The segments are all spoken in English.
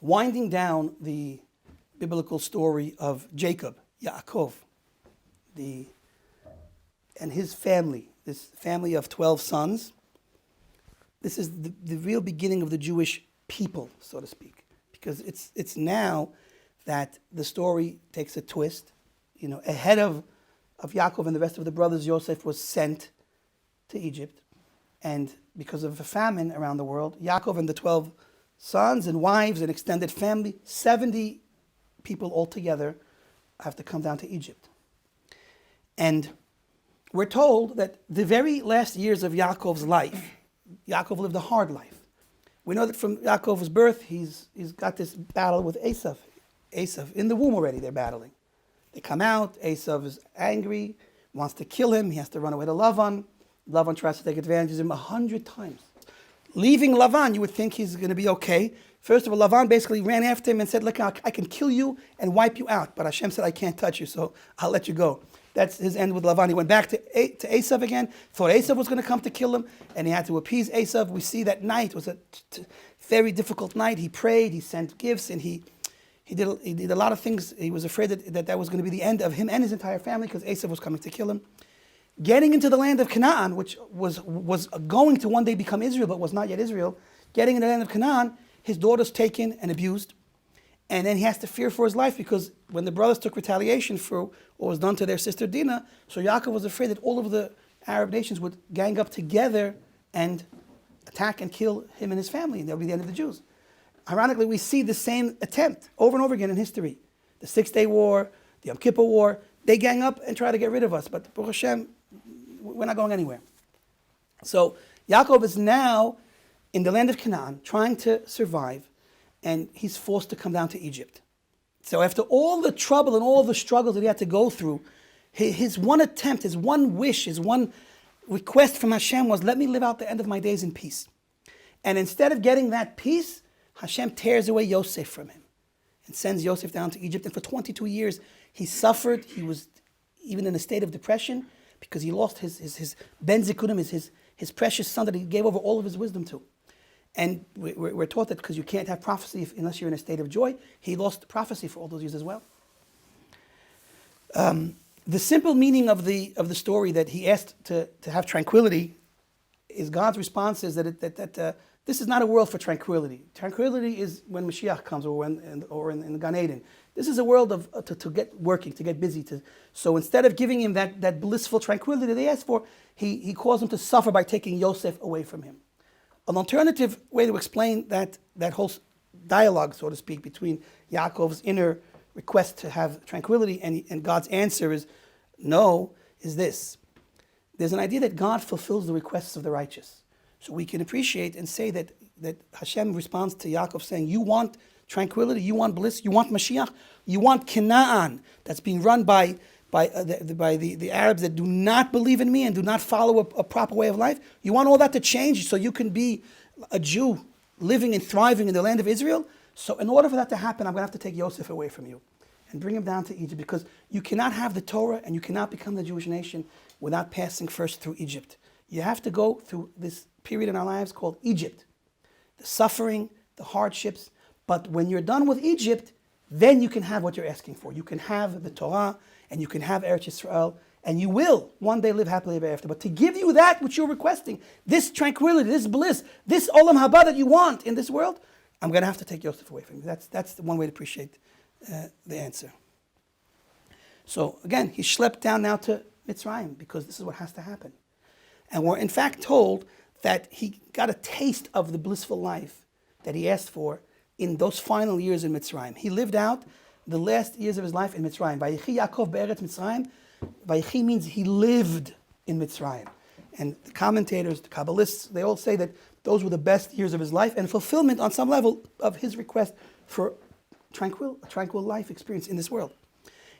winding down the biblical story of Jacob, Yaacov, and his family, this family of 12 sons. This is the real beginning of the Jewish people, so to speak, because it's now that the story takes a twist. You know, ahead of Yaakov and the rest of the brothers, Yosef was sent to Egypt, and because of a famine around the world, Yaakov and the 12 sons and wives and extended family, 70 people altogether, have to come down to Egypt. And we're told that the very last years of Yaakov's life, Yaakov lived a hard life. We know that from Yaakov's birth, he's got this battle with Esav. Esav, in the womb already, they're battling. They come out, Esav is angry, wants to kill him, he has to run away to Lavan. Lavan tries to take advantage of him 100 times. Leaving Lavan, you would think he's going to be okay. First of all, Lavan basically ran after him and said, look, I can kill you and wipe you out. But Hashem said, I can't touch you, so I'll let you go. That's his end with Lavan. He went back to Esav again, thought Esav was going to come to kill him, and he had to appease Esav. We see that night was a very difficult night. He prayed, he sent gifts, and he did a lot of things. He was afraid that was going to be the end of him and his entire family because Esav was coming to kill him. Getting into the land of Canaan, which was going to one day become Israel, but was not yet Israel, getting into the land of Canaan, his daughter's taken and abused. And then he has to fear for his life because when the brothers took retaliation for what was done to their sister Dinah, so Yaakov was afraid that all of the Arab nations would gang up together and attack and kill him and his family, and that would be the end of the Jews. Ironically, we see the same attempt over and over again in history. The 6-Day War, the Yom Kippur War, they gang up and try to get rid of us. But Baruch Hashem, we're not going anywhere. So Yaakov is now in the land of Canaan trying to survive, and he's forced to come down to Egypt. So after all the trouble and all the struggles that he had to go through, his one attempt, his one wish, his one request from Hashem was, let me live out the end of my days in peace. And instead of getting that peace, Hashem tears away Yosef from him and sends Yosef down to Egypt. And for 22 years, he suffered. He was even in a state of depression because he lost his Ben Zikunim, his precious son that he gave over all of his wisdom to. And we're taught that because you can't have prophecy unless you're in a state of joy. He lost prophecy for all those years as well. The simple meaning of the story that he asked to have tranquility is God's response is that this is not a world for tranquility. Tranquility is when Mashiach comes or in the Gan Eden. This is a world to get working, to get busy. So instead of giving him that blissful tranquility that he asked for, he caused him to suffer by taking Yosef away from him. An alternative way to explain that whole dialogue, so to speak, between Yaakov's inner request to have tranquility and God's answer is no, is this. There's an idea that God fulfills the requests of the righteous. So we can appreciate and say that Hashem responds to Yaakov saying, you want tranquility, you want bliss, you want Mashiach, you want Canaan that's being run by the Arabs that do not believe in me and do not follow a proper way of life. You want all that to change so you can be a Jew living and thriving in the land of Israel. So in order for that to happen, I'm going to have to take Yosef away from you and bring him down to Egypt because you cannot have the Torah and you cannot become the Jewish nation without passing first through Egypt. You have to go through this period in our lives called Egypt. The suffering, the hardships. But when you're done with Egypt, then you can have what you're asking for. You can have the Torah and you can have Eretz Yisrael and you will one day live happily ever after. But to give you that which you're requesting, this tranquility, this bliss, this olam haba that you want in this world, I'm going to have to take Yosef away from you. That's the one way to appreciate the answer. So again, he schlepped down now to Mitzrayim because this is what has to happen. And we're in fact told that he got a taste of the blissful life that he asked for in those final years in Mitzrayim. He lived out the last years of his life in Mitzrayim. Vayechi Yaacov be'eretz Mitzrayim. Vayechi means he lived in Mitzrayim. And the commentators, the Kabbalists, they all say that those were the best years of his life and fulfillment on some level of his request for a tranquil life experience in this world.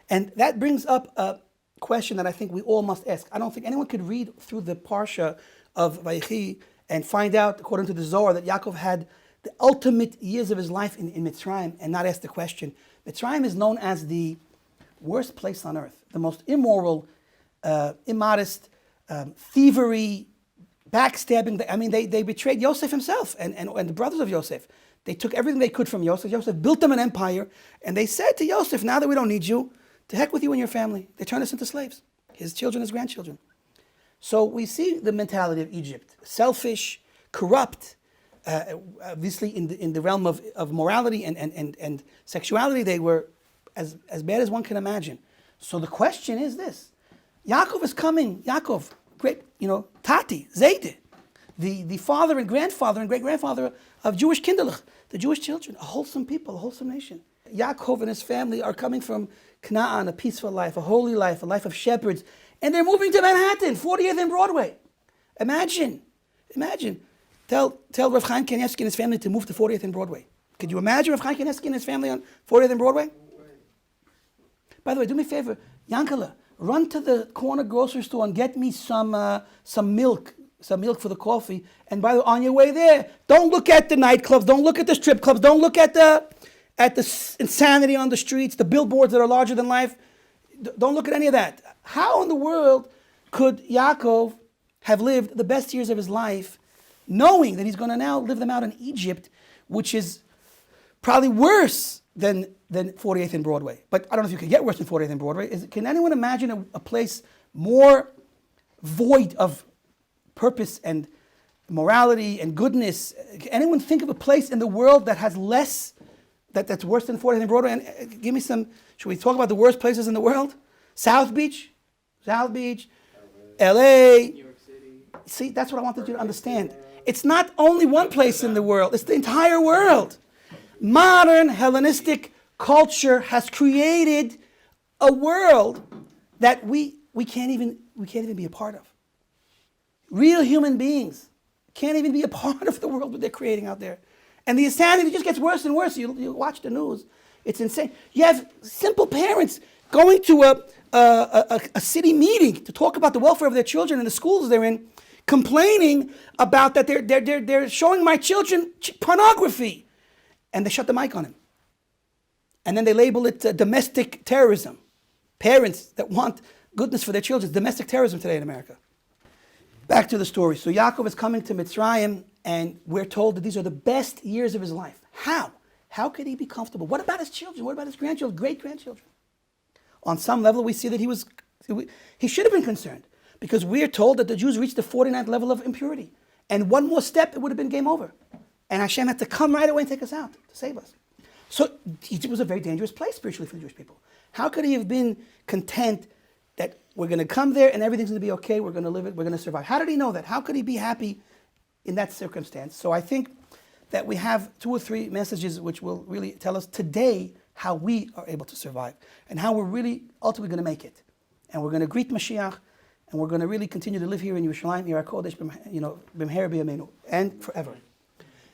And that brings up a question that I think we all must ask. I don't think anyone could read through the parsha of Vayechi and find out, according to the Zohar, that Yaakov had the ultimate years of his life in Mitzrayim and not ask the question. Mitzrayim is known as the worst place on earth, the most immoral, immodest, thievery, backstabbing. I mean, they betrayed Yosef himself and the brothers of Yosef. They took everything they could from Yosef. Yosef built them an empire, and they said to Yosef, now that we don't need you, to heck with you and your family. They turned us into slaves, his children, his grandchildren. So we see the mentality of Egypt, selfish, corrupt, obviously in the realm of morality and sexuality, they were as bad as one can imagine. So the question is this: Yaakov is coming. Yaakov, great, Tati, Zayde, the father and grandfather and great-grandfather of Jewish kinderlich, the Jewish children, a wholesome people, a wholesome nation. Yaakov and his family are coming from Canaan, a peaceful life, a holy life, a life of shepherds, and they're moving to Manhattan, 40th and Broadway. Imagine. Tell Rav Chaim Kanievsky and his family to move to 40th and Broadway. Could you imagine Rav Chaim Kanievsky and his family on 40th and Broadway? By the way, do me a favor, Yankala, run to the corner grocery store and get me some milk for the coffee. And by the way, on your way there, don't look at the nightclubs, don't look at the strip clubs, don't look at the insanity on the streets, the billboards that are larger than life. Don't look at any of that. How in the world could Yaakov have lived the best years of his life knowing that he's going to now live them out in Egypt, which is probably worse than 48th and Broadway? But I don't know if you could get worse than 48th and Broadway. Can anyone imagine a place more void of purpose and morality and goodness? Can anyone think of a place in the world that has less, that's worse than 48th and Broadway? And give me some, should we talk about the worst places in the world? South Beach, LA, New York City. See, that's what I wanted you to understand. It's not only one place in the world, it's the entire world. Modern Hellenistic culture has created a world that we can't even be a part of. Real human beings can't even be a part of the world that they're creating out there. And the insanity just gets worse and worse. You watch the news. It's insane. You have simple parents going to a city meeting to talk about the welfare of their children in the schools they're in, complaining about that they're showing my children pornography. And they shut the mic on him. And then they label it domestic terrorism. Parents that want goodness for their children. It's domestic terrorism today in America. Back to the story. So Yaakov is coming to Mitzrayim, and we're told that these are the best years of his life. How? How could he be comfortable? What about his children? What about his grandchildren, great-grandchildren? On some level, we see that he should have been concerned, because we're told that the Jews reached the 49th level of impurity. And one more step, it would have been game over. And Hashem had to come right away and take us out to save us. So Egypt was a very dangerous place spiritually for the Jewish people. How could he have been content that we're going to come there and everything's going to be okay, we're going to live it, we're going to survive? How did he know that? How could he be happy in that circumstance? So I think that we have 2 or 3 messages which will really tell us today how we are able to survive and how we're really ultimately going to make it. And we're going to greet Mashiach, and we're going to really continue to live here in Yerushalayim, Yer HaKodesh, B'mher B'yameinu, and forever.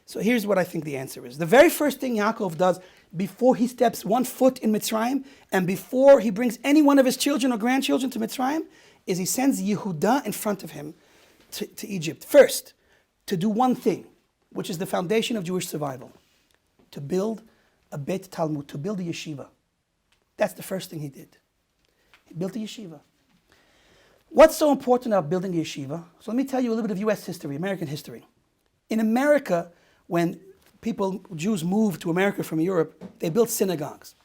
So here's what I think the answer is. The very first thing Yaakov does before he steps one foot in Mitzrayim and before he brings any one of his children or grandchildren to Mitzrayim is he sends Yehudah in front of him to Egypt. First, to do one thing, which is the foundation of Jewish survival, to build a Beit Talmud, to build a yeshiva. That's the first thing he did. He built a yeshiva. What's so important about building a yeshiva? So let me tell you a little bit of U.S. history, American history. In America, when Jews moved to America from Europe, they built synagogues.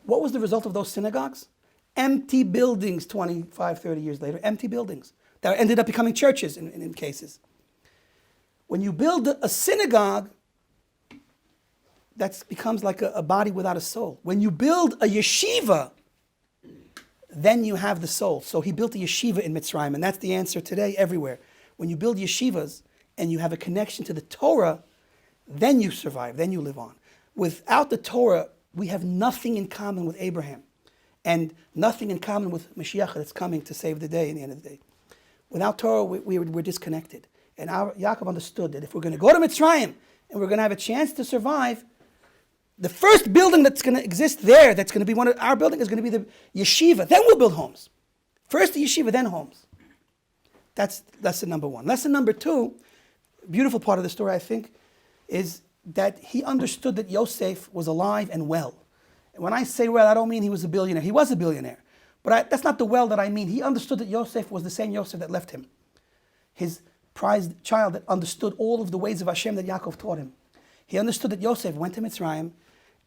What was the result of those synagogues? Empty buildings 25, 30 years later, empty buildings that ended up becoming churches in cases. When you build a synagogue, that becomes like a body without a soul. When you build a yeshiva, then you have the soul. So he built a yeshiva in Mitzrayim, and that's the answer today everywhere. When you build yeshivas and you have a connection to the Torah, then you survive, then you live on. Without the Torah, we have nothing in common with Abraham and nothing in common with Mashiach that's coming to save the day in the end of the day. Without Torah, we're disconnected. And Yaakov understood that if we're going to go to Mitzrayim and we're going to have a chance to survive, the first building that's going to exist there, that's going to be one of our buildings, is going to be the yeshiva. Then we'll build homes. First the yeshiva, then homes. That's lesson number 1. Lesson number 2, beautiful part of the story, I think, is that he understood that Yosef was alive and well. And when I say well, I don't mean he was a billionaire. He was a billionaire. But that's not the well that I mean. He understood that Yosef was the same Yosef that left him. His prized child that understood all of the ways of Hashem that Yaakov taught him. He understood that Yosef went to Mitzrayim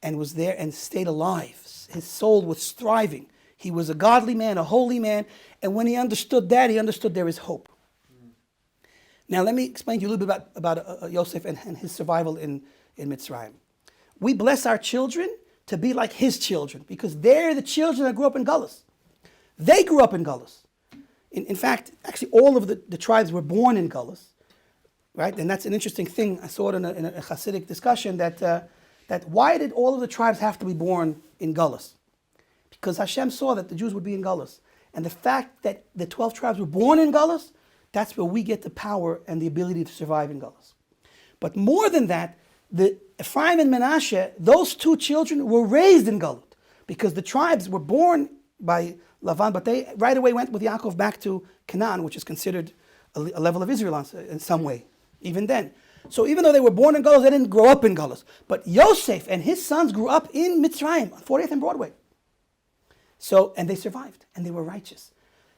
and was there and stayed alive. His soul was thriving. He was a godly man, a holy man. And when he understood that, he understood there is hope. Now, let me explain to you a little bit about Yosef and his survival in Mitzrayim. We bless our children to be like his children because they're the children that grew up in Gullus. They grew up in Gullus. In fact, actually, all of the tribes were born in Gullus, right? And that's an interesting thing. I saw it in a Hasidic discussion that why did all of the tribes have to be born in Gullus? Because Hashem saw that the Jews would be in Gullus. And the fact that the 12 tribes were born in Gullus, that's where we get the power and the ability to survive in Gullus. But more than that, the Ephraim and Menashe, those two children were raised in Gulut because the tribes were born by Lavan, but they right away went with Yaacov back to Canaan, which is considered a level of Israel in some way, even then. So even though they were born in Gullus, they didn't grow up in Gullus. But Yosef and his sons grew up in Mitzrayim, on 40th and Broadway. So, and they survived, and they were righteous.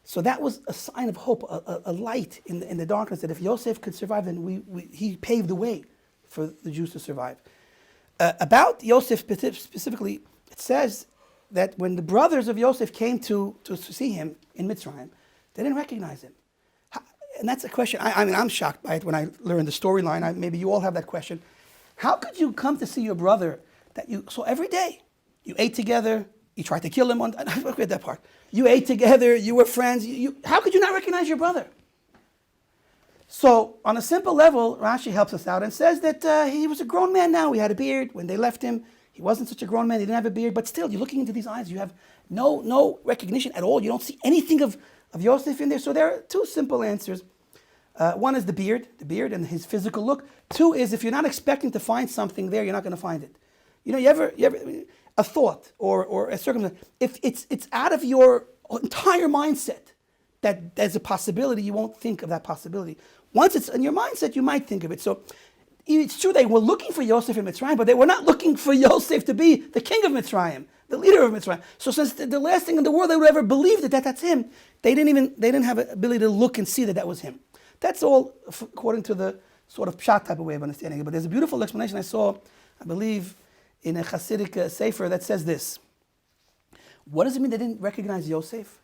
So that was a sign of hope, a light in the darkness, that if Yosef could survive, then he paved the way for the Jews to survive. About Yosef specifically, it says that when the brothers of Yosef came to see him in Mitzrayim, they didn't recognize him. And that's a question, I mean, I'm shocked by it when I learned the storyline. Maybe you all have that question. How could you come to see your brother that you saw every day? You ate together, you tried to kill him I forget that part. You ate together, you were friends. How could you not recognize your brother? So on a simple level, Rashi helps us out and says that he was a grown man now. He had a beard. When they left him, he wasn't such a grown man. He didn't have a beard. But still, you're looking into these eyes. You have no recognition at all. You don't see anything of Yosef in there. So there are two simple answers. One is the beard and his physical look. Two is if you're not expecting to find something there, you're not going to find it. You ever a thought or a circumstance, if it's out of your entire mindset that there's a possibility, you won't think of that possibility. Once it's in your mindset, you might think of it. So it's true they were looking for Yosef in Mitzrayim, but they were not looking for Yosef to be the king of Mitzrayim, the leader of Mitzrayim. So since the last thing in the world they would ever believe that's him, they didn't have an ability to look and see that was him. That's all according to the sort of pshat type of way of understanding it. But there's a beautiful explanation I saw, I believe, in a Hasidic sefer that says this. What does it mean they didn't recognize Yosef?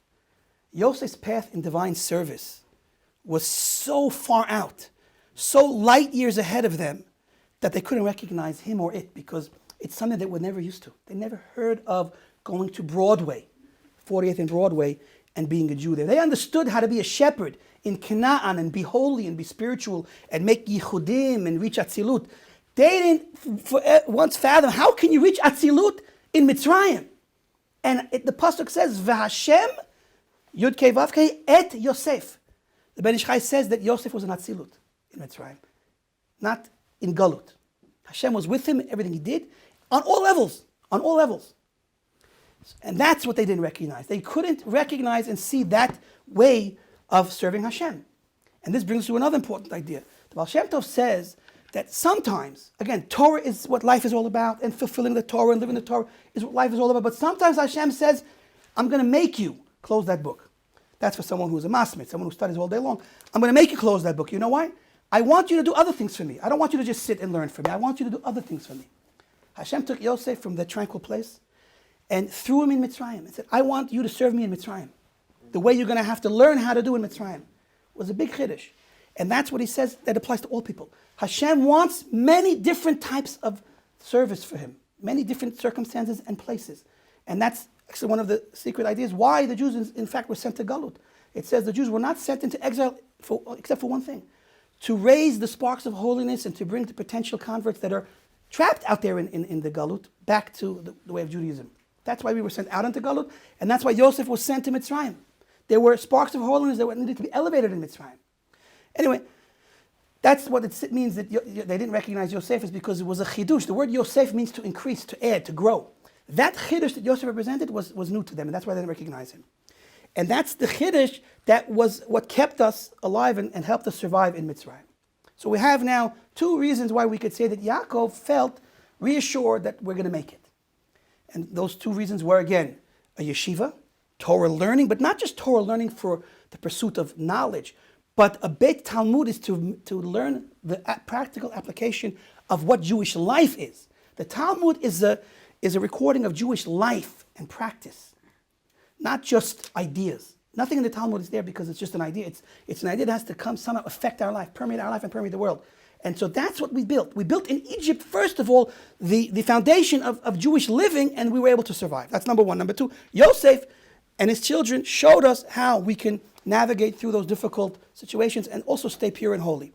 Yosef's path in divine service was so far out, so light years ahead of them, that they couldn't recognize him or it because it's something they were never used to. They never heard of going to Broadway, 40th and Broadway, and being a Jew there. They understood how to be a shepherd in Canaan and be holy and be spiritual and make yichudim and reach Atzilut. They didn't once fathom, how can you reach Atzilut in Mitzrayim? And the pasuk says, "V'Hashem Yud Kei Vav Kei et Yosef." The Ben Ish Chai says that Yosef was an Atzilut in Mitzrayim, not in Galut. Hashem was with him in everything he did, on all levels, And that's what they didn't recognize. They couldn't recognize and see that way of serving Hashem. And this brings us to another important idea. The Baal Shem Tov says that sometimes, again, Torah is what life is all about, and fulfilling the Torah and living the Torah is what life is all about. But sometimes Hashem says, I'm going to make you close that book. That's for someone who's a masmid, someone who studies all day long. I'm going to make you close that book. You know why? I want you to do other things for me. I don't want you to just sit and learn for me. I want you to do other things for me. Hashem took Yosef from that tranquil place and threw him in Mitzrayim and said, I want you to serve me in Mitzrayim. The way you're going to have to learn how to do in Mitzrayim was a big chiddush. And that's what he says that applies to all people. Hashem wants many different types of service for him, many different circumstances and places. And that's actually one of the secret ideas why the Jews, in fact, were sent to Galut. It says the Jews were not sent into exile except for one thing, to raise the sparks of holiness and to bring the potential converts that are trapped out there in the Galut back to the way of Judaism. That's why we were sent out into Galut, and that's why Yosef was sent to Mitzrayim. There were sparks of holiness that needed to be elevated in Mitzrayim. Anyway, that's what it means that they didn't recognize Yosef, is because it was a chidush. The word Yosef means to increase, to add, to grow. That chidush that Yosef represented was new to them, and that's why they didn't recognize him. And that's the chidush that was what kept us alive and helped us survive in Mitzrayim. So we have now two reasons why we could say that Yaakov felt reassured that we're going to make it. And those two reasons were, again, a yeshiva, Torah learning, but not just Torah learning for the pursuit of knowledge, but a Beit Talmud is to learn the practical application of what Jewish life is. The Talmud is a recording of Jewish life and practice, not just ideas. Nothing in the Talmud is there because it's just an idea. It's an idea that has to come somehow affect our life, permeate our life, and permeate the world. And so that's what we built. We built in Egypt, first of all, the foundation of Jewish living, and we were able to survive. That's number one. Number two, Yosef and his children showed us how we can navigate through those difficult situations and also stay pure and holy.